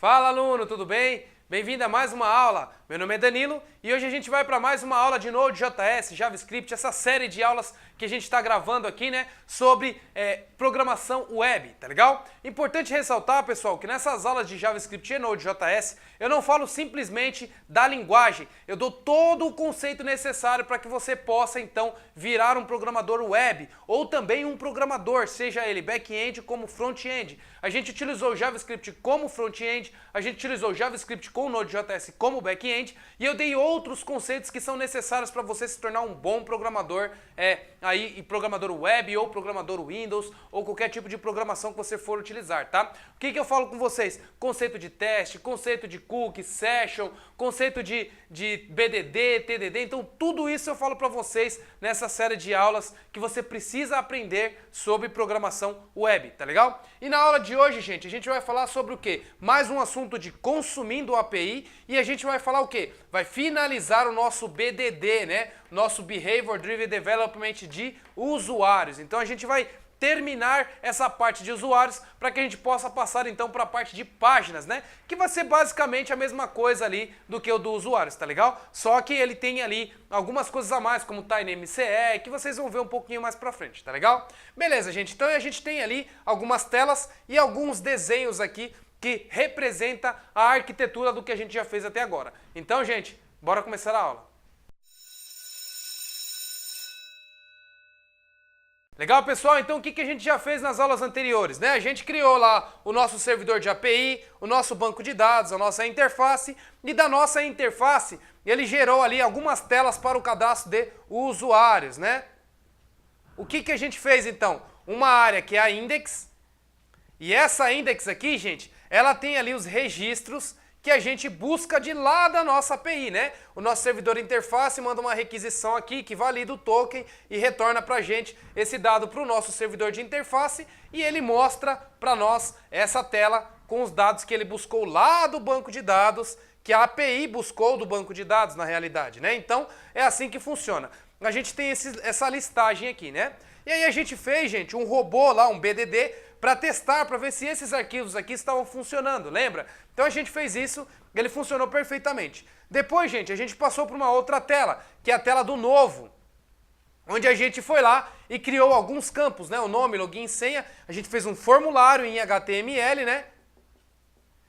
Fala, aluno, tudo bem? Bem-vindo a mais uma aula. Meu nome é Danilo e hoje a gente vai para mais uma aula de Node.js, JavaScript, essa série de aulas que a gente está gravando aqui, né, sobre programação web, tá legal? Importante ressaltar, pessoal, que nessas aulas de JavaScript e Node.js eu não falo simplesmente da linguagem, eu dou todo o conceito necessário para que você possa, então, virar um programador web ou também um programador, seja ele back-end como front-end. A gente utilizou o JavaScript como front-end, a gente utilizou o JavaScript com Node.js como back-end e eu dei outros conceitos que são necessários para você se tornar um bom programador, programador web ou programador Windows ou qualquer tipo de programação que você for utilizar, tá? O que eu falo com vocês? Conceito de teste, conceito de cookie, session, conceito de BDD, TDD, então tudo isso eu falo para vocês nessa série de aulas que você precisa aprender sobre programação web, tá legal? E na aula de hoje, gente, a gente vai falar sobre o quê? Mais um assunto de consumindo API e a gente vai falar o quê? Vai finalizar o nosso BDD, né? Nosso Behavior Driven Development de usuários. Então a gente vai terminar essa parte de usuários para que a gente possa passar então para a parte de páginas, né? Que vai ser basicamente a mesma coisa ali do que o do usuários, tá legal? Só que ele tem ali algumas coisas a mais, como TinyMCE, que vocês vão ver um pouquinho mais pra frente, tá legal? Beleza, gente, então a gente tem ali algumas telas e alguns desenhos aqui que representa a arquitetura do que a gente já fez até agora. Então, gente, bora começar a aula. Legal, pessoal? Então o que a gente já fez nas aulas anteriores, né? A gente criou lá o nosso servidor de API, o nosso banco de dados, a nossa interface, e da nossa interface ele gerou ali algumas telas para o cadastro de usuários, né? O que a gente fez então? Uma área que é a index, e essa index aqui, gente, ela tem ali os registros que a gente busca de lá da nossa API, né? O nosso servidor interface manda uma requisição aqui que valida o token e retorna pra gente esse dado para o nosso servidor de interface e ele mostra para nós essa tela com os dados que ele buscou lá do banco de dados, que a API buscou do banco de dados na realidade, né? Então é assim que funciona. A gente tem essa listagem aqui, né? E aí a gente fez, gente, um robô lá, um BDD, para testar, para ver se esses arquivos aqui estavam funcionando, lembra? Então a gente fez isso, ele funcionou perfeitamente. Depois, gente, a gente passou para uma outra tela, que é a tela do novo, onde a gente foi lá e criou alguns campos, né? O nome, login, senha, a gente fez um formulário em HTML, né?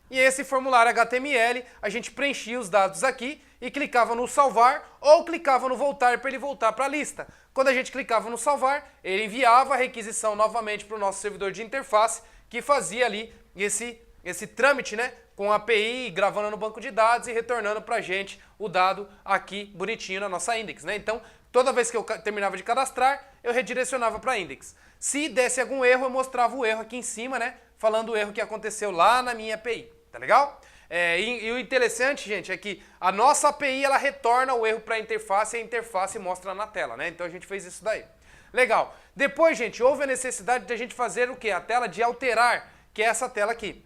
E esse formulário HTML, a gente preenchia os dados aqui e clicava no salvar ou clicava no voltar para ele voltar para a lista. Quando a gente clicava no salvar, ele enviava a requisição novamente para o nosso servidor de interface, que fazia ali esse trâmite, né, com a API, gravando no banco de dados e retornando para a gente o dado aqui bonitinho na nossa index, né? Então, toda vez que eu terminava de cadastrar, eu redirecionava para a index. Se desse algum erro, eu mostrava o erro aqui em cima, né, falando o erro que aconteceu lá na minha API, tá legal? E o interessante, gente, é que a nossa API ela retorna o erro para a interface e a interface mostra na tela, né? Então a gente fez isso daí. Legal. Depois, gente, houve a necessidade de a gente fazer o quê? A tela de alterar, que é essa tela aqui.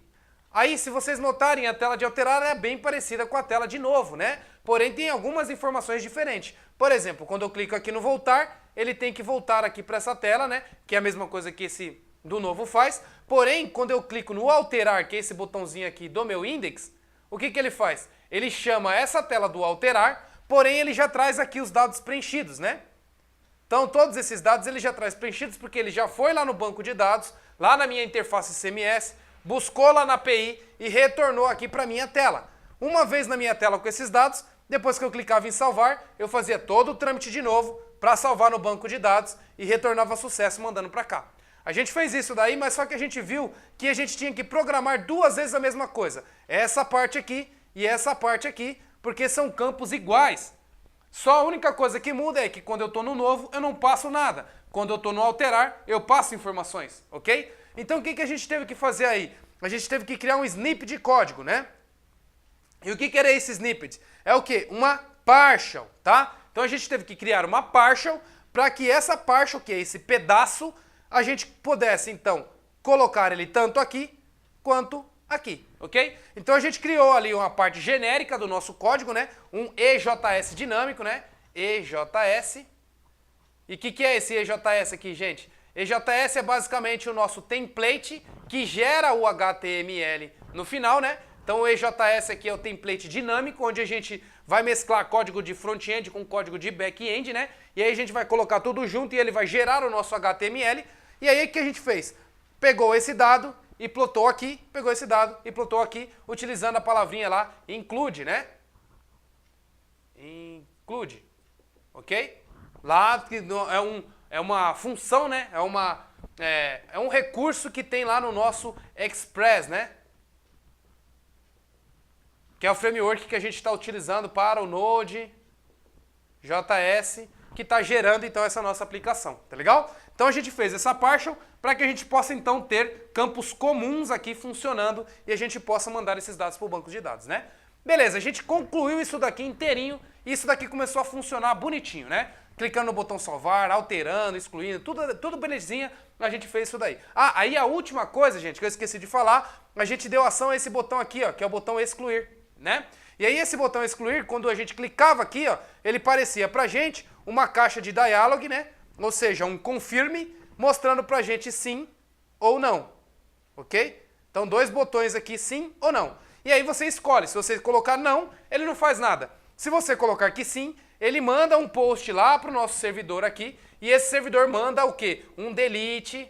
Aí, se vocês notarem, a tela de alterar é bem parecida com a tela de novo, né? Porém, tem algumas informações diferentes. Por exemplo, quando eu clico aqui no voltar, ele tem que voltar aqui para essa tela, né? Que é a mesma coisa que esse do novo faz. Porém, quando eu clico no alterar, que é esse botãozinho aqui do meu index, o que ele faz? Ele chama essa tela do alterar, porém ele já traz aqui os dados preenchidos, né? Então todos esses dados ele já traz preenchidos porque ele já foi lá no banco de dados, lá na minha interface CMS, buscou lá na API e retornou aqui para a minha tela. Uma vez na minha tela com esses dados, depois que eu clicava em salvar, eu fazia todo o trâmite de novo para salvar no banco de dados e retornava sucesso mandando para cá. A gente fez isso daí, mas só que a gente viu que a gente tinha que programar duas vezes a mesma coisa. Essa parte aqui e essa parte aqui, porque são campos iguais. Só a única coisa que muda é que quando eu estou no novo, eu não passo nada. Quando eu estou no alterar, eu passo informações, ok? Então o que a gente teve que fazer aí? A gente teve que criar um snippet de código, né? E o que era esse snippet? É o quê? Uma partial, tá? Então a gente teve que criar uma partial para que essa partial, que é esse pedaço, a gente pudesse, então, colocar ele tanto aqui quanto aqui, ok? Então a gente criou ali uma parte genérica do nosso código, né? Um EJS dinâmico, né? EJS. E o que é esse EJS aqui, gente? EJS é basicamente o nosso template que gera o HTML no final, né? Então o EJS aqui é o template dinâmico, onde a gente vai mesclar código de front-end com código de back-end, né? E aí a gente vai colocar tudo junto e ele vai gerar o nosso HTML. E aí o que a gente fez? Pegou esse dado e plotou aqui, pegou esse dado e plotou aqui, utilizando a palavrinha lá, include, né? Include, ok? Lá é uma função, né? É um recurso que tem lá no nosso Express, né? Que é o framework que a gente está utilizando para o Node.js, que está gerando então essa nossa aplicação, tá legal? Então a gente fez essa partial para que a gente possa então ter campos comuns aqui funcionando e a gente possa mandar esses dados para o banco de dados, né? Beleza, a gente concluiu isso daqui inteirinho e isso daqui começou a funcionar bonitinho, né? Clicando no botão salvar, alterando, excluindo, tudo belezinha, a gente fez isso daí. Ah, aí a última coisa, gente, que eu esqueci de falar, a gente deu ação a esse botão aqui, ó, que é o botão excluir, né? E aí esse botão excluir, quando a gente clicava aqui, ó, ele parecia pra gente uma caixa de dialog, né? Ou seja, um confirme, mostrando pra gente sim ou não, ok? Então 2 botões aqui, sim ou não. E aí você escolhe, se você colocar não, ele não faz nada. Se você colocar que sim, ele manda um post lá pro nosso servidor aqui, e esse servidor manda o quê? Um delete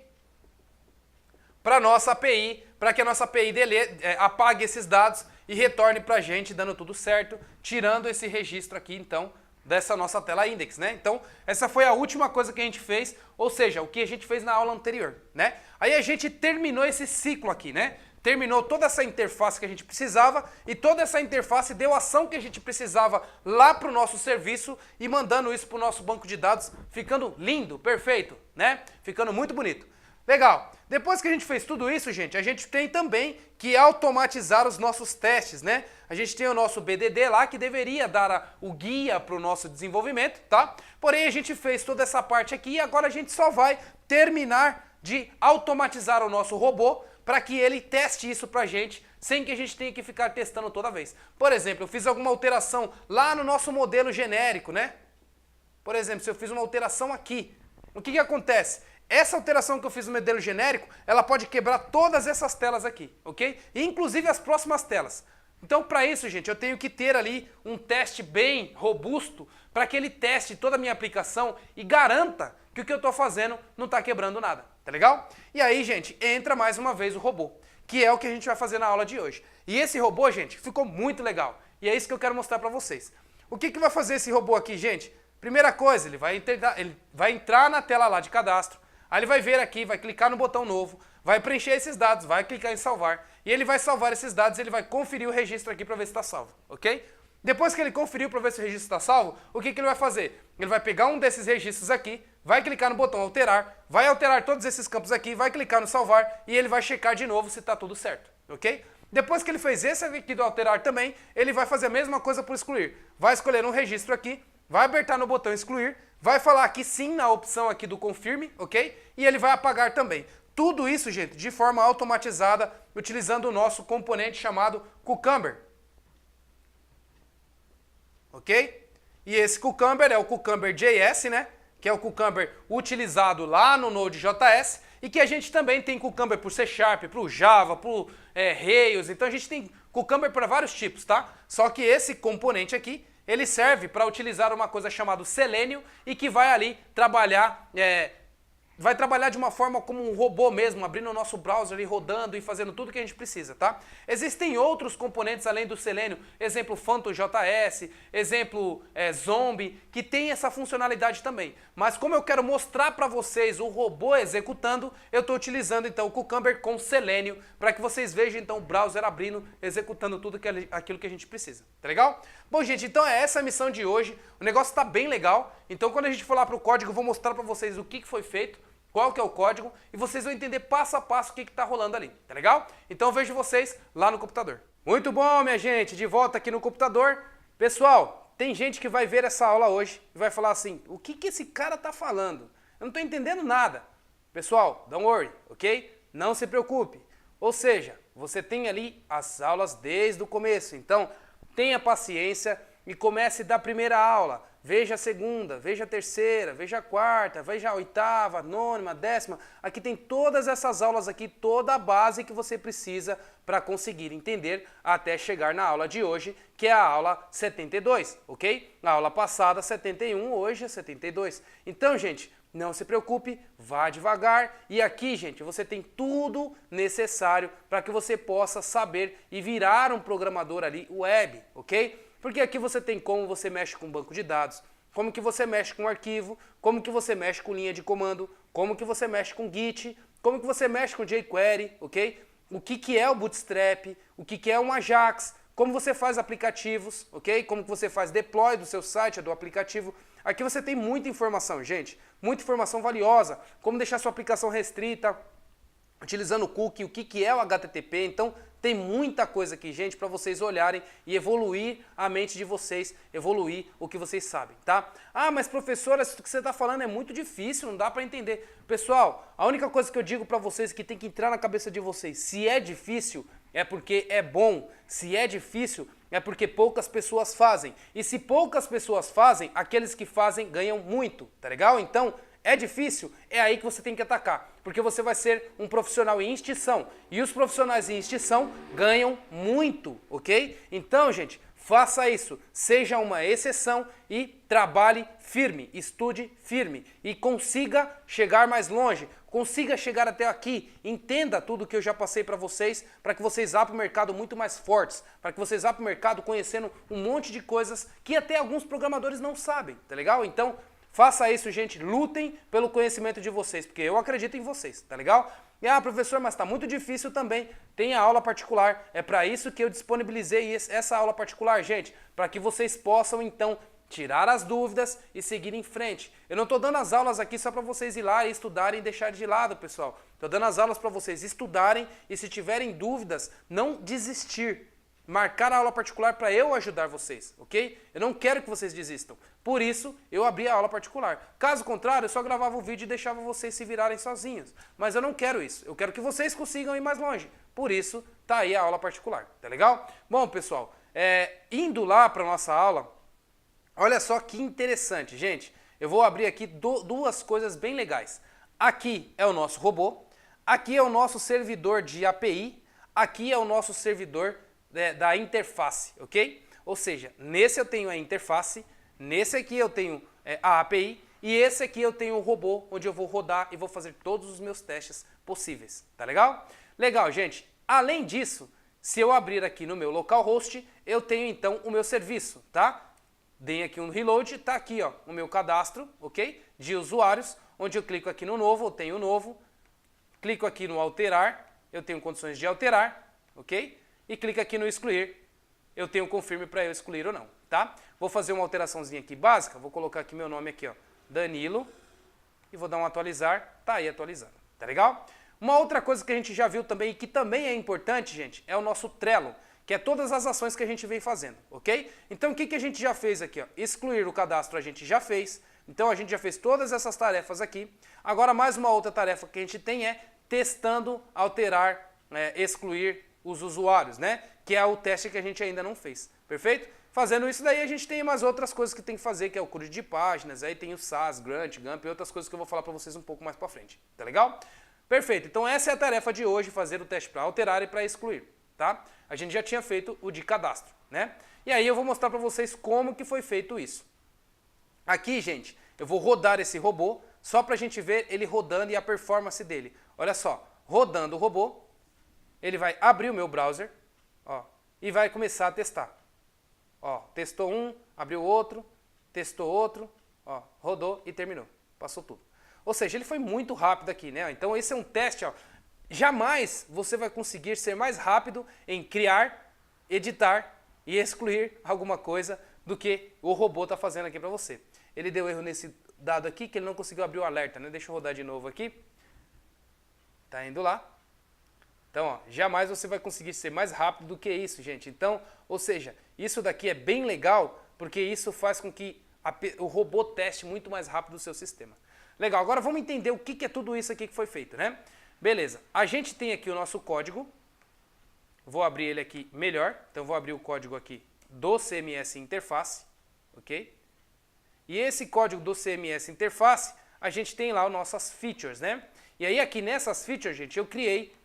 para nossa API, para que a nossa API apague esses dados e retorne para a gente dando tudo certo, tirando esse registro aqui, então, dessa nossa tela index, né? Então, essa foi a última coisa que a gente fez, ou seja, o que a gente fez na aula anterior, né? Aí a gente terminou esse ciclo aqui, né? Terminou toda essa interface que a gente precisava e toda essa interface deu a ação que a gente precisava lá para o nosso serviço e mandando isso para o nosso banco de dados, ficando lindo, perfeito, né? Ficando muito bonito. Legal. Depois que a gente fez tudo isso, gente, a gente tem também que automatizar os nossos testes, né? A gente tem o nosso BDD lá que deveria dar o guia para o nosso desenvolvimento, tá? Porém, a gente fez toda essa parte aqui e agora a gente só vai terminar de automatizar o nosso robô para que ele teste isso pra gente, sem que a gente tenha que ficar testando toda vez. Por exemplo, eu fiz alguma alteração lá no nosso modelo genérico, né? Por exemplo, se eu fiz uma alteração aqui, o que acontece? Essa alteração que eu fiz no modelo genérico, ela pode quebrar todas essas telas aqui, ok? E inclusive as próximas telas. Então, para isso, gente, eu tenho que ter ali um teste bem robusto para que ele teste toda a minha aplicação e garanta que o que eu estou fazendo não está quebrando nada, tá legal? E aí, gente, entra mais uma vez o robô, que é o que a gente vai fazer na aula de hoje. E esse robô, gente, ficou muito legal. E é isso que eu quero mostrar para vocês. O que vai fazer esse robô aqui, gente? Primeira coisa, ele vai entrar na tela lá de cadastro, aí ele vai ver aqui, vai clicar no botão novo, vai preencher esses dados, vai clicar em salvar, e ele vai salvar esses dados, ele vai conferir o registro aqui para ver se está salvo, ok? Depois que ele conferiu para ver se o registro está salvo, o que ele vai fazer? Ele vai pegar um desses registros aqui, vai clicar no botão alterar, vai alterar todos esses campos aqui, vai clicar no salvar e ele vai checar de novo se está tudo certo, ok? Depois que ele fez esse aqui do alterar também, ele vai fazer a mesma coisa para excluir. Vai escolher um registro aqui, vai apertar no botão excluir, vai falar aqui sim na opção aqui do confirme, ok? E ele vai apagar também. Tudo isso, gente, de forma automatizada, utilizando o nosso componente chamado Cucumber. Ok? E esse Cucumber é o Cucumber.js, né? Que é o Cucumber utilizado lá no Node.js e que a gente também tem Cucumber para o C#, para o Java, para o Rails. Então a gente tem Cucumber para vários tipos, tá? Só que esse componente aqui, ele serve para utilizar uma coisa chamada Selenium e que vai ali trabalhar, vai trabalhar de uma forma como um robô mesmo, abrindo o nosso browser e rodando e fazendo tudo que a gente precisa, tá? Existem outros componentes além do Selenium, exemplo PhantomJS, exemplo Zombie, que tem essa funcionalidade também. Mas como eu quero mostrar para vocês o robô executando, eu estou utilizando então o Cucumber com Selenium para que vocês vejam então o browser abrindo, executando tudo aquilo que a gente precisa, tá legal? Bom, gente, então é essa a missão de hoje. O negócio está bem legal, então quando a gente for lá para o código, eu vou mostrar para vocês o que foi feito, qual que é o código, e vocês vão entender passo a passo o que está rolando ali, tá legal? Então eu vejo vocês lá no computador. Muito bom, minha gente, de volta aqui no computador. Pessoal, tem gente que vai ver essa aula hoje e vai falar assim, o que esse cara tá falando? Eu não estou entendendo nada. Pessoal, don't worry, ok? Não se preocupe. Ou seja, você tem ali as aulas desde o começo, então tenha paciência e comece da primeira aula. veja a segunda, veja a terceira, veja a quarta, veja a oitava, a nona, a décima. Aqui tem todas essas aulas aqui, toda a base que você precisa para conseguir entender até chegar na aula de hoje, que é a aula 72, ok? Na aula passada 71, hoje é 72. Então, gente, não se preocupe, vá devagar e aqui, gente, você tem tudo necessário para que você possa saber e virar um programador ali web, ok? Porque aqui você tem como você mexe com banco de dados, como que você mexe com arquivo, como que você mexe com linha de comando, como que você mexe com Git, como que você mexe com jQuery, ok? O que é o Bootstrap, o que é um Ajax, como você faz aplicativos, ok? Como que você faz deploy do seu site, do aplicativo. Aqui você tem muita informação, gente, muita informação valiosa, como deixar sua aplicação restrita, utilizando o cookie, o que é o HTTP, então tem muita coisa aqui, gente, para vocês olharem e evoluir a mente de vocês, evoluir o que vocês sabem, tá? Ah, mas professora, isso que você está falando é muito difícil, não dá para entender. Pessoal, a única coisa que eu digo para vocês que tem que entrar na cabeça de vocês, se é difícil, é porque é bom, se é difícil, é porque poucas pessoas fazem. E se poucas pessoas fazem, aqueles que fazem ganham muito, tá legal? Então, é difícil? É aí que você tem que atacar, porque você vai ser um profissional em extinção, e os profissionais em extinção ganham muito, ok? Então, gente, faça isso, seja uma exceção e trabalhe firme, estude firme e consiga chegar mais longe, consiga chegar até aqui, entenda tudo que eu já passei para vocês que vocês vá para o mercado muito mais fortes, para que vocês vá para o mercado conhecendo um monte de coisas que até alguns programadores não sabem, tá legal? Então, faça isso, gente, lutem pelo conhecimento de vocês, porque eu acredito em vocês, tá legal? E, professor, mas tá muito difícil também, tem a aula particular, é para isso que eu disponibilizei essa aula particular, gente, para que vocês possam, então, tirar as dúvidas e seguir em frente. Eu não estou dando as aulas aqui só para vocês ir lá e estudarem e deixar de lado, pessoal. Estou dando as aulas para vocês estudarem e se tiverem dúvidas, não desistir. Marcar a aula particular para eu ajudar vocês, ok? Eu não quero que vocês desistam. Por isso, eu abri a aula particular. Caso contrário, eu só gravava o vídeo e deixava vocês se virarem sozinhos. Mas eu não quero isso. Eu quero que vocês consigam ir mais longe. Por isso, tá aí a aula particular. Tá legal? Bom, pessoal, indo lá para nossa aula, olha só que interessante, gente. Eu vou abrir aqui duas coisas bem legais. Aqui é o nosso robô. Aqui é o nosso servidor de API. Aqui é o nosso servidor da interface, ok? Ou seja, nesse eu tenho a interface, nesse aqui eu tenho a API e esse aqui eu tenho o robô onde eu vou rodar e vou fazer todos os meus testes possíveis, tá legal? Legal, gente. Além disso, se eu abrir aqui no meu localhost, eu tenho então o meu serviço, tá? Deem aqui um reload, tá aqui ó, o meu cadastro, ok? De usuários, onde eu clico aqui no novo, eu tenho o novo, clico aqui no alterar, eu tenho condições de alterar, ok? E clica aqui no excluir, eu tenho confirme para eu excluir ou não, tá? Vou fazer uma alteraçãozinha aqui básica, vou colocar aqui meu nome aqui, ó, Danilo, e vou dar um atualizar, tá aí atualizando, tá legal? Uma outra coisa que a gente já viu também e que também é importante, gente, é o nosso Trello, que é todas as ações que a gente vem fazendo, ok? Então o que a gente já fez aqui, ó? Excluir o cadastro a gente já fez, então a gente já fez todas essas tarefas aqui. Agora mais uma outra tarefa que a gente tem é testando, alterar, excluir os usuários, né? Que é o teste que a gente ainda não fez, perfeito? Fazendo isso daí a gente tem umas outras coisas que tem que fazer, que é o código de páginas, aí tem o SAS, Grunt, Gump e outras coisas que eu vou falar para vocês um pouco mais para frente, tá legal? Perfeito, então essa é a tarefa de hoje, fazer o teste para alterar e para excluir, tá? A gente já tinha feito o de cadastro, né? E aí eu vou mostrar para vocês como que foi feito isso. Aqui, gente, eu vou rodar esse robô, só para a gente ver ele rodando e a performance dele. Olha só, rodando o robô, ele vai abrir o meu browser, ó, e vai começar a testar. Ó, testou um, abriu outro, testou outro, ó, rodou e terminou. Passou tudo. Ou seja, ele foi muito rápido aqui, né? Então esse é um teste, ó. Jamais você vai conseguir ser mais rápido em criar, editar e excluir alguma coisa do que o robô está fazendo aqui para você. Ele deu erro nesse dado aqui que ele não conseguiu abrir o alerta, né? Deixa eu rodar de novo aqui. Tá indo lá. Então, ó, jamais você vai conseguir ser mais rápido do que isso, gente. Então, ou seja, isso daqui é bem legal porque isso faz com que o robô teste muito mais rápido o seu sistema. Legal, agora vamos entender o que é tudo isso aqui que foi feito, né? Beleza, a gente tem aqui o nosso código. Vou abrir ele aqui melhor. Então, vou abrir o código aqui do CMS Interface, ok? E esse código do CMS interface, a gente tem lá as nossas features, né? E aí aqui nessas features, gente, eu criei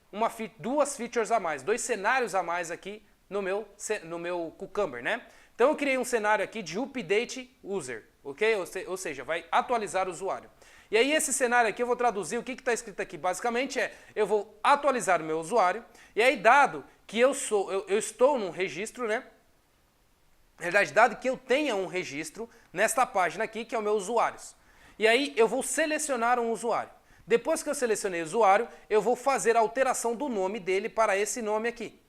duas features a mais, dois cenários a mais aqui no meu Cucumber, né? Então eu criei um cenário aqui de update user, ok? Ou seja, vai atualizar o usuário. E aí esse cenário aqui eu vou traduzir, o que está escrito aqui basicamente eu vou atualizar o meu usuário, e aí dado que eu estou num registro, né? Na verdade, dado que eu tenha um registro nesta página aqui, que é o meu usuários. E aí eu vou selecionar um usuário. Depois que eu selecionei o usuário, eu vou fazer a alteração do nome dele para esse nome aqui.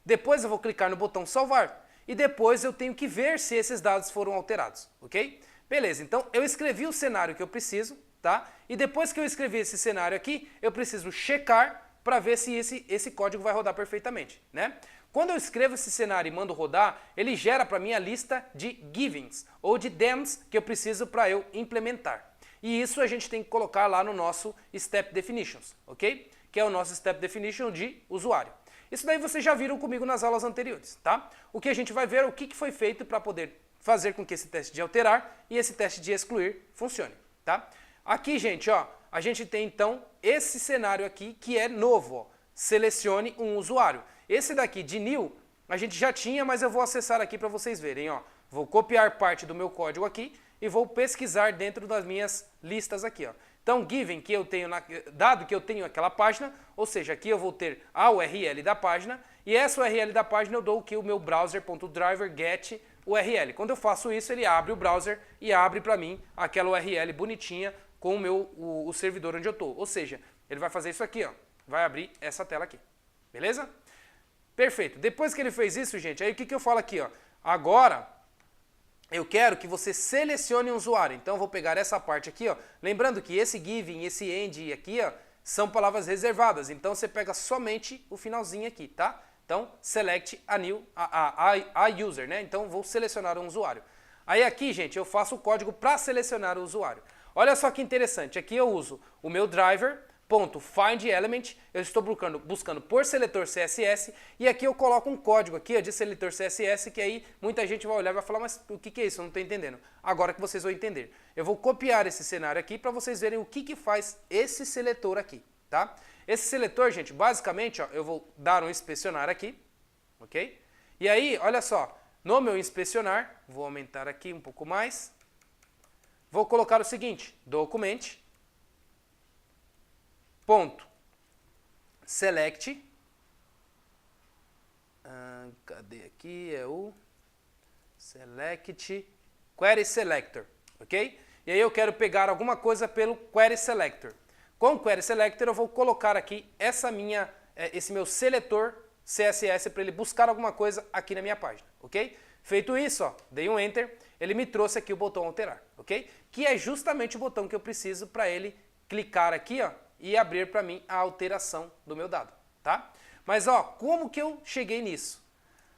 Depois eu vou clicar no botão salvar. E depois eu tenho que ver se esses dados foram alterados, ok? Beleza, então eu escrevi o cenário que eu preciso, tá? E depois que eu escrevi esse cenário aqui, eu preciso checar para ver se esse código vai rodar perfeitamente, né? Quando eu escrevo esse cenário e mando rodar, ele gera para mim a lista de givens, ou de dems, que eu preciso para eu implementar. E isso a gente tem que colocar lá no nosso Step Definitions, ok? Que é o nosso Step Definition de usuário. Isso daí vocês já viram comigo nas aulas anteriores, tá? O que a gente vai ver é o que foi feito para poder fazer com que esse teste de alterar e esse teste de excluir funcione, tá? Aqui, gente, ó, a gente tem então esse cenário aqui que é novo, ó. Selecione um usuário. Esse daqui de new a gente já tinha, mas eu vou acessar aqui para vocês verem, ó. Vou copiar parte do meu código aqui e vou pesquisar dentro das minhas listas aqui, ó. Então, given que eu tenho, dado que eu tenho aquela página, ou seja, aqui eu vou ter a URL da página, e essa URL da página eu dou aqui o meu browser.driver get URL. Quando eu faço isso, ele abre o browser e abre para mim aquela URL bonitinha com o servidor onde eu estou. Ou seja, ele vai fazer isso aqui, ó. Vai abrir essa tela aqui. Beleza? Perfeito. Depois que ele fez isso, gente, aí o que eu falo aqui, ó? Agora eu quero que você selecione um usuário. Então eu vou pegar essa parte aqui, ó. Lembrando que esse given, esse end aqui, ó, são palavras reservadas. Então você pega somente o finalzinho aqui, tá? Então select a user, né? Então vou selecionar um usuário. Aí aqui, gente, eu faço o código para selecionar o usuário. Olha só que interessante. Aqui eu uso o meu driver .findElement, eu estou buscando por seletor CSS, e aqui eu coloco um código aqui, ó, de seletor CSS, que aí muita gente vai olhar e vai falar, mas o que é isso? Eu não estou entendendo. Agora que vocês vão entender. Eu vou copiar esse cenário aqui para vocês verem o que faz esse seletor aqui, tá? Esse seletor, gente, basicamente, ó, eu vou dar um inspecionar aqui, ok? E aí, olha só, no meu inspecionar, vou aumentar aqui um pouco mais, vou colocar o seguinte, document, ponto select, cadê aqui, é o select query selector, ok? E aí eu quero pegar alguma coisa pelo query selector. Com o query selector eu vou colocar aqui esse meu seletor CSS para ele buscar alguma coisa aqui na minha página, ok? Feito isso, ó, dei um enter, ele me trouxe aqui o botão alterar, ok? Que é justamente o botão que eu preciso para ele clicar aqui, ó, e abrir para mim a alteração do meu dado, tá? Mas, ó, como que eu cheguei nisso?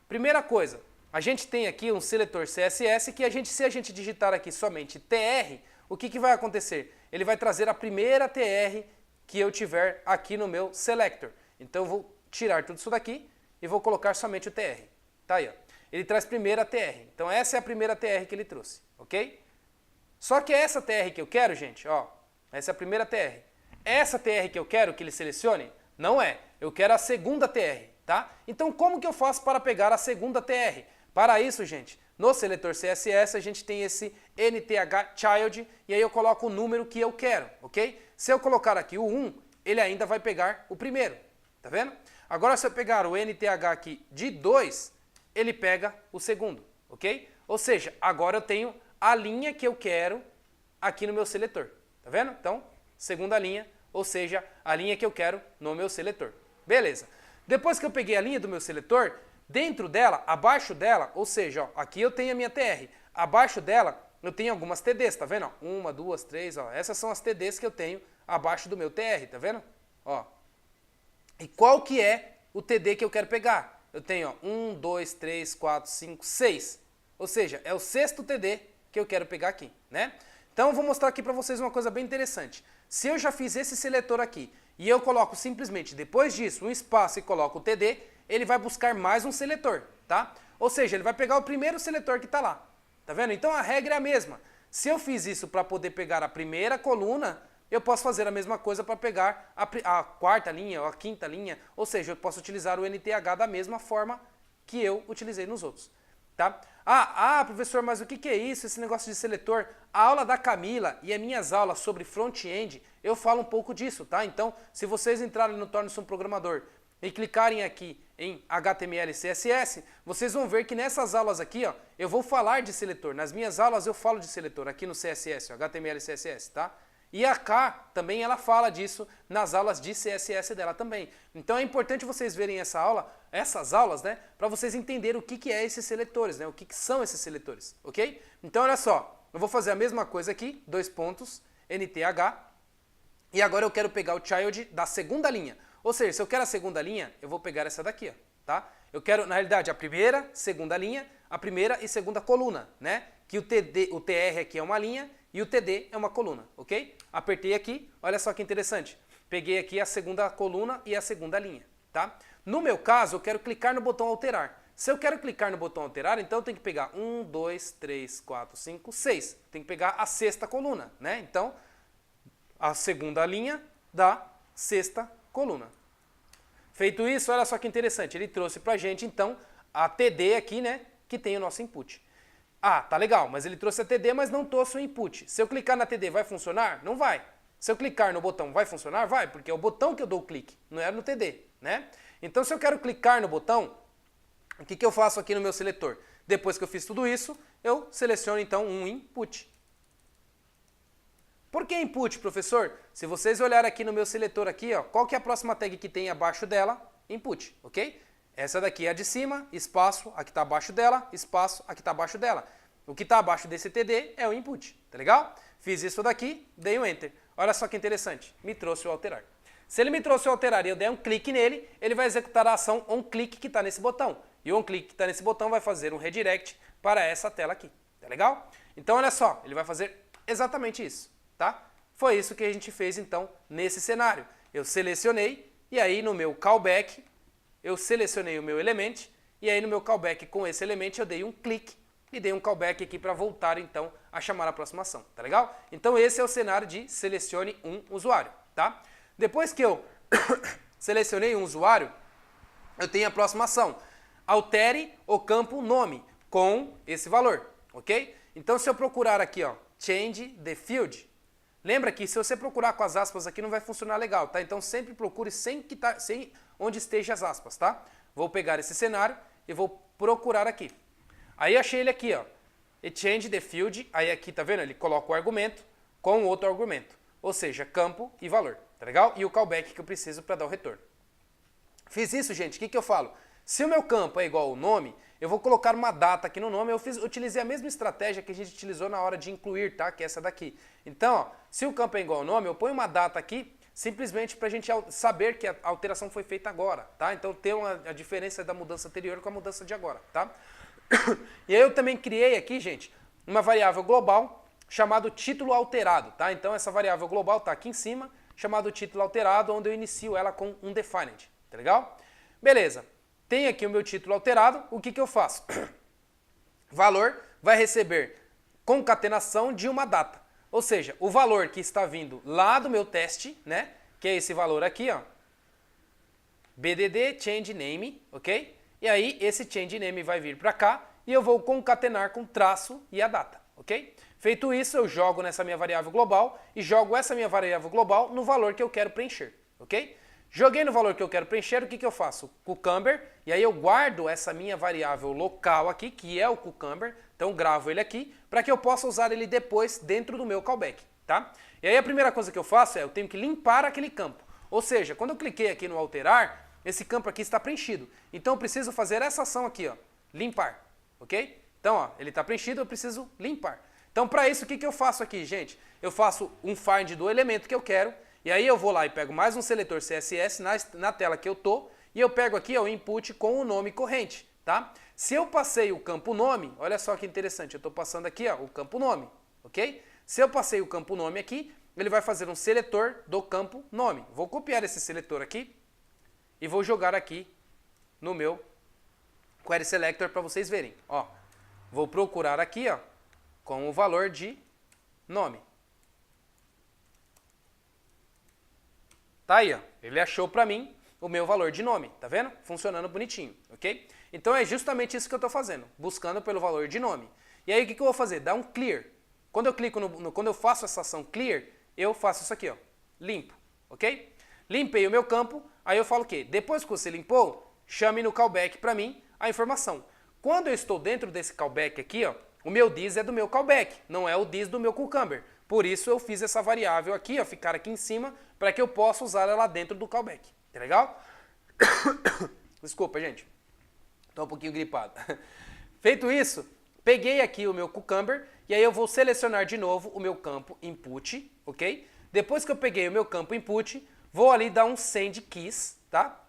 Primeira coisa, a gente tem aqui um seletor CSS que se a gente digitar aqui somente tr, o que vai acontecer? Ele vai trazer a primeira tr que eu tiver aqui no meu selector. Então eu vou tirar tudo isso daqui e vou colocar somente o tr. Tá aí, ó. Ele traz primeiro a tr. Então essa é a primeira tr que ele trouxe, ok? Só que essa tr que eu quero, gente, ó, essa é a primeira tr. Essa tr que eu quero que ele selecione, não é. Eu quero a segunda tr, tá? Então como que eu faço para pegar a segunda tr? Para isso, gente, no seletor CSS a gente tem esse nthchild e aí eu coloco o número que eu quero, ok? Se eu colocar aqui o 1, ele ainda vai pegar o primeiro, tá vendo? Agora se eu pegar o nth aqui de 2, ele pega o segundo, ok? Ou seja, agora eu tenho a linha que eu quero aqui no meu seletor, tá vendo? Então, segunda linha, ou seja, a linha que eu quero no meu seletor. Beleza. Depois que eu peguei a linha do meu seletor, dentro dela, abaixo dela, ou seja, ó, aqui eu tenho a minha tr, abaixo dela eu tenho algumas TDs, tá vendo? 1, 2, 3, ó, essas são as TDs que eu tenho abaixo do meu tr, tá vendo? Ó. E qual que é o TD que eu quero pegar? Eu tenho, ó, 1, 2, 3, 4, 5, 6. Ou seja, é o sexto TD que eu quero pegar aqui, né? Então eu vou mostrar aqui para vocês uma coisa bem interessante. Se eu já fiz esse seletor aqui e eu coloco simplesmente depois disso um espaço e coloco o TD, ele vai buscar mais um seletor, tá? Ou seja, ele vai pegar o primeiro seletor que está lá, tá vendo? Então a regra é a mesma. Se eu fiz isso para poder pegar a primeira coluna, eu posso fazer a mesma coisa para pegar a quarta linha ou a quinta linha, ou seja, eu posso utilizar o NTH da mesma forma que eu utilizei nos outros. Tá? Professor, mas o que é isso, esse negócio de seletor? A aula da Camila e as minhas aulas sobre front-end, eu falo um pouco disso, tá? Então, se vocês entrarem no Torne-se um Programador e clicarem aqui em HTML e CSS, vocês vão ver que nessas aulas aqui, ó, eu vou falar de seletor. Nas minhas aulas eu falo de seletor, aqui no CSS, ó, HTML e CSS, tá? E a K também ela fala disso nas aulas de CSS dela também. Então é importante vocês verem essas aulas, né, para vocês entenderem o que é esses seletores, né, o que são esses seletores, ok? Então olha só, eu vou fazer a mesma coisa aqui, 2 pontos, NTH, e agora eu quero pegar o child da segunda linha. Ou seja, se eu quero a segunda linha, eu vou pegar essa daqui, ó, tá? Eu quero, na realidade, a primeira, segunda linha, a primeira e segunda coluna, né? Que o TR aqui é uma linha e o TD é uma coluna, ok? Apertei aqui, olha só que interessante. Peguei aqui a segunda coluna e a segunda linha, tá? No meu caso, eu quero clicar no botão alterar. Se eu quero clicar no botão alterar, então eu tenho que pegar 1, 2, 3, 4, 5, 6. Tem que pegar a sexta coluna, né? Então, a segunda linha da sexta coluna. Feito isso, olha só que interessante. Ele trouxe pra gente, então, a TD aqui, né? Que tem o nosso input. Tá legal, mas ele trouxe a TD, mas não trouxe o input. Se eu clicar na TD, vai funcionar? Não vai. Se eu clicar no botão, vai funcionar? Vai, porque é o botão que eu dou o clique, não é no TD, né? Então, se eu quero clicar no botão, o que eu faço aqui no meu seletor? Depois que eu fiz tudo isso, eu seleciono, então, um input. Por que input, professor? Se vocês olharem aqui no meu seletor, aqui, ó, qual que é a próxima tag que tem abaixo dela? Input, ok? Essa daqui é a de cima, espaço, a que está abaixo dela, espaço, a que está abaixo dela. O que está abaixo desse TD é o input, tá legal? Fiz isso daqui, dei um enter. Olha só que interessante, me trouxe o alterar. Se ele me trouxe o alterar e eu der um clique nele, ele vai executar a ação onClick que está nesse botão. E o onClick que está nesse botão vai fazer um redirect para essa tela aqui, tá legal? Então olha só, ele vai fazer exatamente isso, tá? Foi isso que a gente fez então nesse cenário. Eu selecionei e aí no meu callback, eu selecionei o meu element, e aí no meu callback com esse element eu dei um clique e dei um callback aqui para voltar então a chamar a próxima ação, tá legal? Então esse é o cenário de selecione um usuário, tá? Depois que eu selecionei um usuário, eu tenho a próxima ação. Altere o campo nome com esse valor, ok? Então se eu procurar aqui, ó, change the field, lembra que se você procurar com as aspas aqui não vai funcionar legal, tá? Então sempre procure sem onde esteja as aspas, tá? Vou pegar esse cenário e vou procurar aqui. Aí achei ele aqui, ó. E change the field, aí aqui, tá vendo? Ele coloca o argumento com outro argumento. Ou seja, campo e valor, tá legal? E o callback que eu preciso para dar o retorno. Fiz isso, gente, o que eu falo? Se o meu campo é igual ao nome, eu vou colocar uma data aqui no nome. Eu utilizei a mesma estratégia que a gente utilizou na hora de incluir, tá? Que é essa daqui. Então, ó, se o campo é igual ao nome, eu ponho uma data aqui, simplesmente para a gente saber que a alteração foi feita agora, tá? Então tem a diferença da mudança anterior com a mudança de agora, tá? E aí eu também criei aqui, gente, uma variável global chamado título alterado, tá? Então essa variável global tá aqui em cima, chamado título alterado, onde eu inicio ela com um defined, tá legal? Beleza, tem aqui o meu título alterado, o que eu faço? Valor vai receber concatenação de uma data. Ou seja, o valor que está vindo lá do meu teste, né? Que é esse valor aqui, ó. BDD change name, ok? E aí esse change name vai vir para cá e eu vou concatenar com traço e a data, ok? Feito isso, eu jogo nessa minha variável global e jogo essa minha variável global no valor que eu quero preencher, ok? Joguei no valor que eu quero preencher, o que eu faço? Cucumber, e aí eu guardo essa minha variável local aqui, que é o cucumber, então gravo ele aqui, para que eu possa usar ele depois dentro do meu callback, tá? E aí a primeira coisa que eu faço é, eu tenho que limpar aquele campo. Ou seja, quando eu cliquei aqui no alterar, esse campo aqui está preenchido. Então eu preciso fazer essa ação aqui, ó, limpar, ok? Então, ó, ele está preenchido, eu preciso limpar. Então, para isso, o que eu faço aqui, gente? Eu faço um find do elemento que eu quero, e aí eu vou lá e pego mais um seletor CSS na tela que eu tô, e eu pego aqui ó, o input com o nome corrente, tá? Se eu passei o campo nome, olha só que interessante, eu estou passando aqui ó, o campo nome, ok? Se eu passei o campo nome aqui, ele vai fazer um seletor do campo nome. Vou copiar esse seletor aqui e vou jogar aqui no meu Query Selector para vocês verem. Ó, vou procurar aqui ó, com o valor de nome. Tá aí, ó. Ele achou para mim o meu valor de nome, tá vendo? Funcionando bonitinho, ok? Então é justamente isso que eu estou fazendo, buscando pelo valor de nome. E aí o que eu vou fazer? Dar um clear. Quando eu clico quando eu faço essa ação clear, eu faço isso aqui, ó, limpo, ok? Limpei o meu campo, aí eu falo o quê? Depois que você limpou, chame no callback para mim a informação. Quando eu estou dentro desse callback aqui, ó, o meu this é do meu callback, não é o this do meu cucumber. Por isso eu fiz essa variável aqui, ó, ficar aqui em cima, para que eu possa usar ela dentro do callback. Tá legal? Desculpa, gente. Estou um pouquinho gripado. Feito isso, peguei aqui o meu cucumber e aí eu vou selecionar de novo o meu campo input, ok? Depois que eu peguei o meu campo input, vou ali dar um send keys, tá?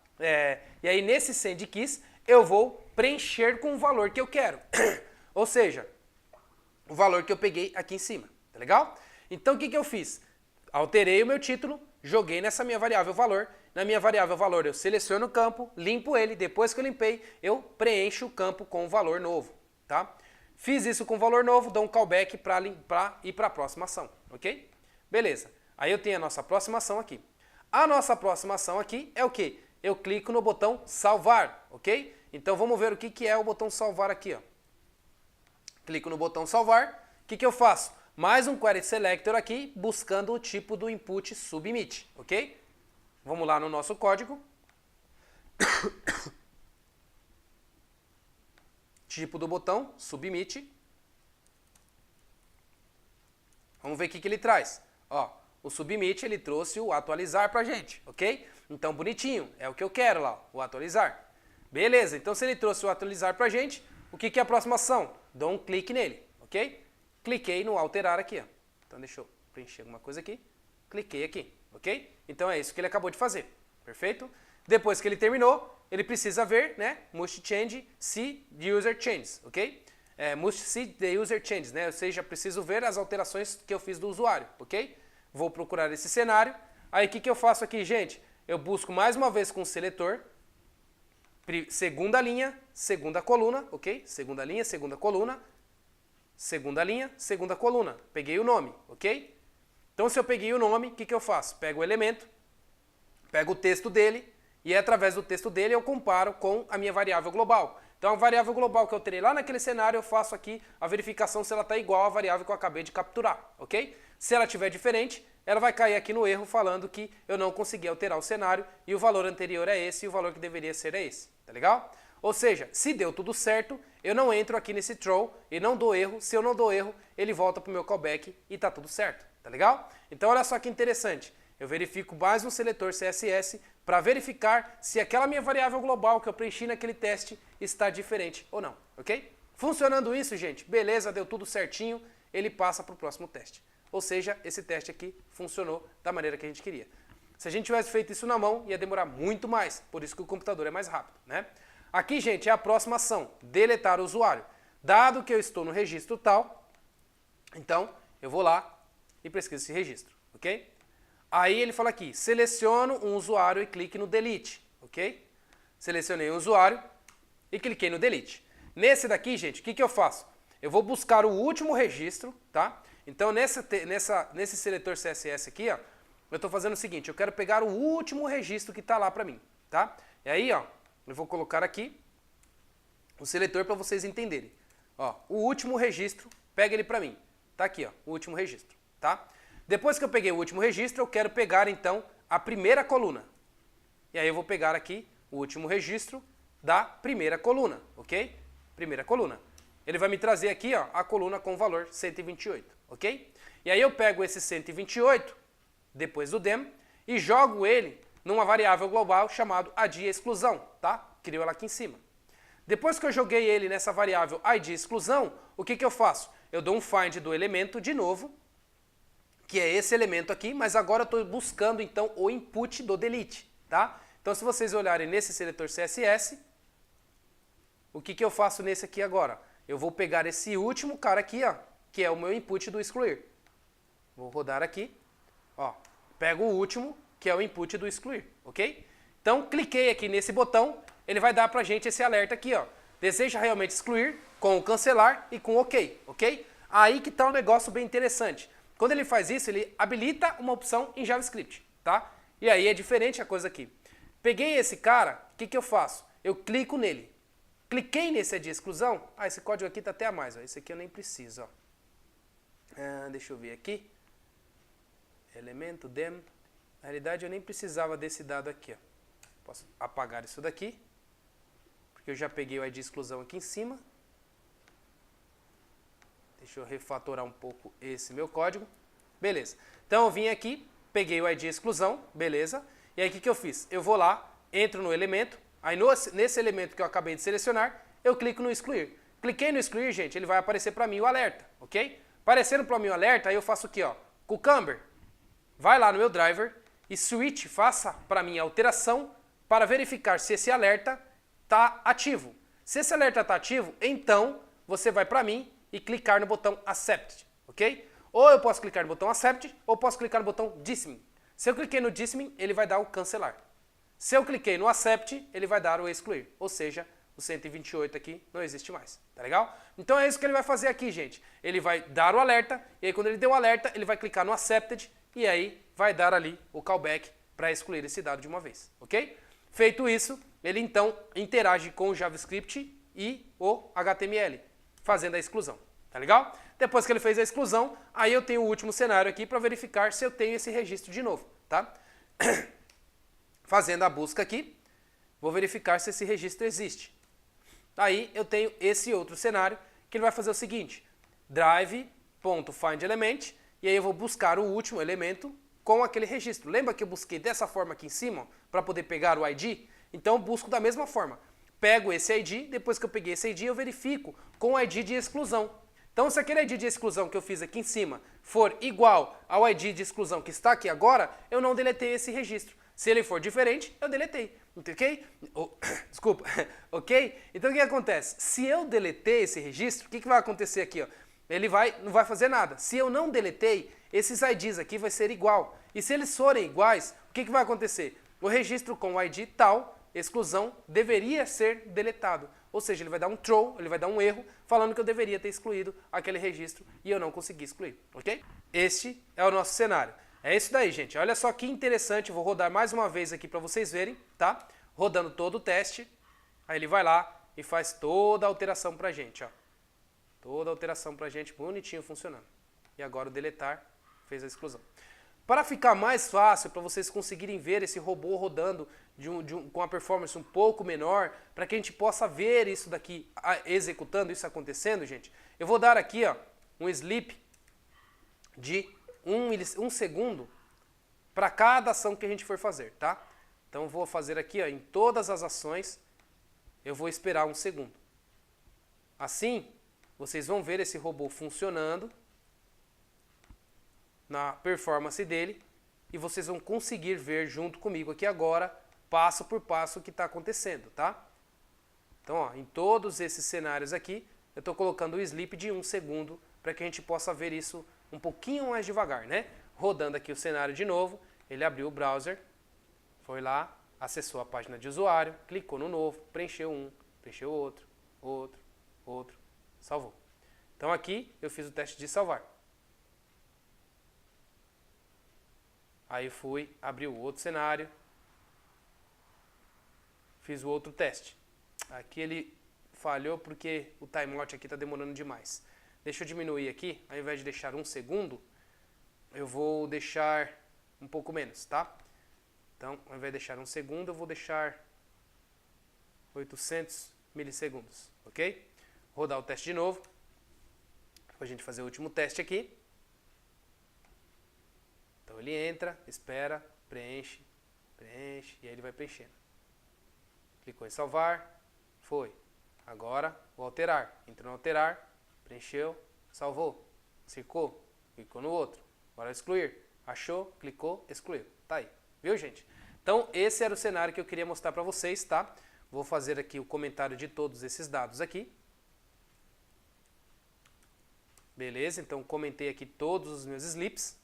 E aí nesse send keys eu vou preencher com o valor que eu quero. Ou seja, o valor que eu peguei aqui em cima, tá legal? Então o que eu fiz? Alterei o meu título, joguei nessa minha variável valor. Na minha variável valor eu seleciono o campo, limpo ele, depois que eu limpei, eu preencho o campo com o valor novo, tá? Fiz isso com o valor novo, dou um callback para ir para a próxima ação, ok? Beleza. Aí eu tenho a nossa próxima ação aqui. A nossa próxima ação aqui é o quê? Eu clico no botão salvar, ok? Então vamos ver o que é o botão salvar aqui, ó. Clico no botão salvar, o que eu faço? Mais um query selector aqui, buscando o tipo do input submit, ok? Vamos lá no nosso código. Tipo do botão, submit. Vamos ver o que ele traz. Ó, o submit ele trouxe o atualizar pra gente, ok? Então bonitinho, é o que eu quero lá, o atualizar. Beleza, então se ele trouxe o atualizar pra gente, o que é a próxima ação? Dou um clique nele, ok? Cliquei no alterar aqui, ó. Então deixa eu preencher alguma coisa aqui. Cliquei aqui, ok? Então é isso que ele acabou de fazer, perfeito? Depois que ele terminou, ele precisa ver, né? Must change, see the user changes, ok? Must see the user changes, né? Ou seja, preciso ver as alterações que eu fiz do usuário, ok? Vou procurar esse cenário. Aí o que eu faço aqui, gente? Eu busco mais uma vez com o seletor, segunda linha, segunda coluna, ok? Segunda linha, segunda coluna, segunda linha, segunda coluna. Peguei o nome, ok? Então se eu peguei o nome, o que eu faço? Pego o elemento, pego o texto dele e através do texto dele eu comparo com a minha variável global. Então a variável global que eu terei lá naquele cenário, eu faço aqui a verificação se ela está igual à variável que eu acabei de capturar, ok? Se ela estiver diferente, ela vai cair aqui no erro falando que eu não consegui alterar o cenário e o valor anterior é esse e o valor que deveria ser é esse, tá legal? Ou seja, se deu tudo certo, eu não entro aqui nesse throw e não dou erro. Se eu não dou erro, ele volta para o meu callback e tá tudo certo, tá legal? Então olha só que interessante, eu verifico mais um seletor CSS para verificar se aquela minha variável global que eu preenchi naquele teste está diferente ou não, ok? Funcionando isso, gente, beleza, deu tudo certinho, ele passa para o próximo teste. Ou seja, esse teste aqui funcionou da maneira que a gente queria. Se a gente tivesse feito isso na mão, ia demorar muito mais, por isso que o computador é mais rápido, né? Aqui, gente, é a próxima ação, deletar o usuário. Dado que eu estou no registro tal, então eu vou lá e pesquiso esse registro, ok? Aí ele fala aqui, seleciono um usuário e clique no delete, ok? Selecionei um usuário e cliquei no delete. Nesse daqui, gente, o que eu faço? Eu vou buscar o último registro, tá? Então nesse seletor CSS aqui, ó, eu estou fazendo o seguinte, eu quero pegar o último registro que está lá para mim, tá? E aí, ó, eu vou colocar aqui o seletor para vocês entenderem. Ó, o último registro, pega ele para mim. Tá aqui, ó, o último registro, tá? Depois que eu peguei o último registro, eu quero pegar, então, a primeira coluna. E aí eu vou pegar aqui o último registro da primeira coluna, ok? Primeira coluna. Ele vai me trazer aqui, ó, a coluna com o valor 128, ok? E aí eu pego esse 128, depois do dem, e jogo ele numa variável global chamado ID exclusão, tá? Crio ela aqui em cima. Depois que eu joguei ele nessa variável ID exclusão, o que eu faço? Eu dou um find do elemento de novo, que é esse elemento aqui, mas agora eu estou buscando então o input do delete, tá? Então se vocês olharem nesse seletor CSS, o que eu faço nesse aqui agora? Eu vou pegar esse último cara aqui, ó, que é o meu input do excluir. Vou rodar aqui, ó, pego o último, que é o input do excluir, ok? Então cliquei aqui nesse botão, ele vai dar pra gente esse alerta aqui, ó. Deseja realmente excluir com o cancelar e com OK, ok? Aí que tá um negócio bem interessante. Quando ele faz isso, ele habilita uma opção em JavaScript, tá? E aí é diferente a coisa aqui. Peguei esse cara, o que eu faço? Eu clico nele. Cliquei nesse de exclusão. Ah, esse código aqui tá até a mais, ó. Esse aqui eu nem preciso, ó. Deixa eu ver aqui. Elemento dem. Na realidade eu nem precisava desse dado aqui, ó. Posso apagar isso daqui, porque eu já peguei o ID exclusão aqui em cima. Deixa eu refatorar um pouco esse meu código. Beleza. Então eu vim aqui, peguei o ID exclusão, beleza. E aí o que eu fiz? Eu vou lá, entro no elemento, aí nesse elemento que eu acabei de selecionar, eu clico no excluir. Cliquei no excluir, gente, ele vai aparecer para mim o alerta, ok? Aparecendo para mim o alerta, aí eu faço aqui, ó, Cucumber. Vai lá no meu driver e switch, faça para mim a alteração para verificar se esse alerta está ativo. Se esse alerta está ativo, então você vai para mim e clicar no botão Accept, ok? Ou eu posso clicar no botão Accept, ou posso clicar no botão Dismiss. Se eu cliquei no Dismiss, ele vai dar o cancelar. Se eu cliquei no Accept, ele vai dar o excluir. Ou seja, o 128 aqui não existe mais, tá legal? Então é isso que ele vai fazer aqui, gente. Ele vai dar o alerta, e aí quando ele deu o alerta, ele vai clicar no Accepted, e aí vai dar ali o callback para excluir esse dado de uma vez, ok? Feito isso, ele então interage com o JavaScript e o HTML, fazendo a exclusão, tá legal? Depois que ele fez a exclusão, aí eu tenho o último cenário aqui para verificar se eu tenho esse registro de novo, tá? Fazendo a busca aqui, vou verificar se esse registro existe. Aí eu tenho esse outro cenário que ele vai fazer o seguinte, drive.findElement, e aí eu vou buscar o último elemento com aquele registro. Lembra que eu busquei dessa forma aqui em cima para poder pegar o ID? Então eu busco da mesma forma. Pego esse ID, depois que eu peguei esse ID eu verifico com o ID de exclusão. Então se aquele ID de exclusão que eu fiz aqui em cima for igual ao ID de exclusão que está aqui agora, eu não deletei esse registro. Se ele for diferente, eu deletei. Ok? Desculpa. Ok? Então o que acontece? Se eu deletei esse registro, o que vai acontecer aqui? Ó? Ele não vai fazer nada. Se eu não deletei, esses IDs aqui vai ser igual. E se eles forem iguais, o que vai acontecer? O registro com o ID tal, exclusão, deveria ser deletado. Ou seja, ele vai dar um throw, ele vai dar um erro, falando que eu deveria ter excluído aquele registro e eu não consegui excluir. Ok? Este é o nosso cenário. É isso daí, gente. Olha só que interessante. Eu vou rodar mais uma vez aqui para vocês verem, tá? Rodando todo o teste. Aí ele vai lá e faz toda a alteração pra gente, ó. Toda a alteração pra gente, bonitinho funcionando. E agora o deletar fez a exclusão. Para ficar mais fácil, para vocês conseguirem ver esse robô rodando com a performance um pouco menor, para que a gente possa ver isso daqui executando, isso acontecendo, gente, eu vou dar aqui, ó, um sleep de 1 segundo para cada ação que a gente for fazer, tá? Então eu vou fazer aqui, ó, em todas as ações, eu vou esperar 1 segundo. Assim, vocês vão ver esse robô funcionando na performance dele e vocês vão conseguir ver junto comigo aqui agora, passo por passo, o que está acontecendo, tá? Então, ó, em todos esses cenários aqui, eu estou colocando o sleep de 1 segundo para que a gente possa ver isso um pouquinho mais devagar, né? Rodando aqui o cenário de novo, ele abriu o browser, foi lá, acessou a página de usuário, clicou no novo, preencheu um, preencheu outro, outro, salvou. Então aqui eu fiz o teste de salvar. Aí fui, abri o outro cenário, fiz o outro teste. Aqui ele falhou porque o timeout aqui está demorando demais. Deixa eu diminuir aqui, ao invés de deixar 1 segundo, eu vou deixar um pouco menos, tá? Então, ao invés de deixar 1 segundo, eu vou deixar 800 milissegundos, ok? Rodar o teste de novo, para a gente fazer o último teste aqui. Então ele entra, espera, preenche, e aí ele vai preenchendo. Clicou em salvar, foi. Agora, vou alterar. Entrou no alterar, preencheu, salvou, clicou no outro. Agora excluir. Achou, clicou, excluiu. Tá aí. Viu, gente? Então, esse era o cenário que eu queria mostrar para vocês, tá? Vou fazer aqui o comentário de todos esses dados aqui. Beleza? Então, comentei aqui todos os meus sleeps.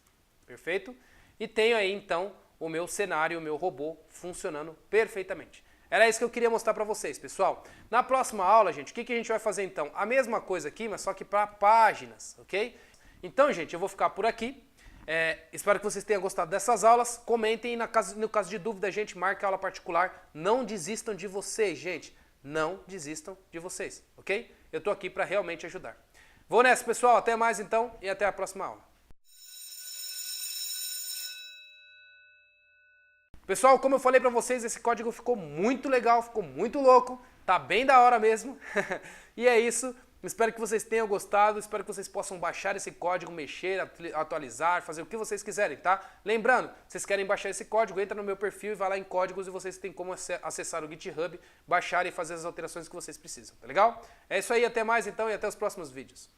Perfeito? E tenho aí, então, o meu cenário, o meu robô funcionando perfeitamente. Era isso que eu queria mostrar para vocês, pessoal. Na próxima aula, gente, o que a gente vai fazer então? A mesma coisa aqui, mas só que para páginas, ok? Então, gente, eu vou ficar por aqui. Espero que vocês tenham gostado dessas aulas. Comentem e no caso de dúvida, gente, marque a aula particular. Não desistam de vocês, gente. Não desistam de vocês, ok? Eu tô aqui para realmente ajudar. Vou nessa, pessoal. Até mais então e até a próxima aula. Pessoal, como eu falei para vocês, esse código ficou muito legal, ficou muito louco. Tá bem da hora mesmo. E é isso. Espero que vocês tenham gostado, espero que vocês possam baixar esse código, mexer, atualizar, fazer o que vocês quiserem, tá? Lembrando, vocês querem baixar esse código, entra no meu perfil e vai lá em códigos e vocês têm como acessar o GitHub, baixar e fazer as alterações que vocês precisam, tá legal? É isso aí, até mais então e até os próximos vídeos.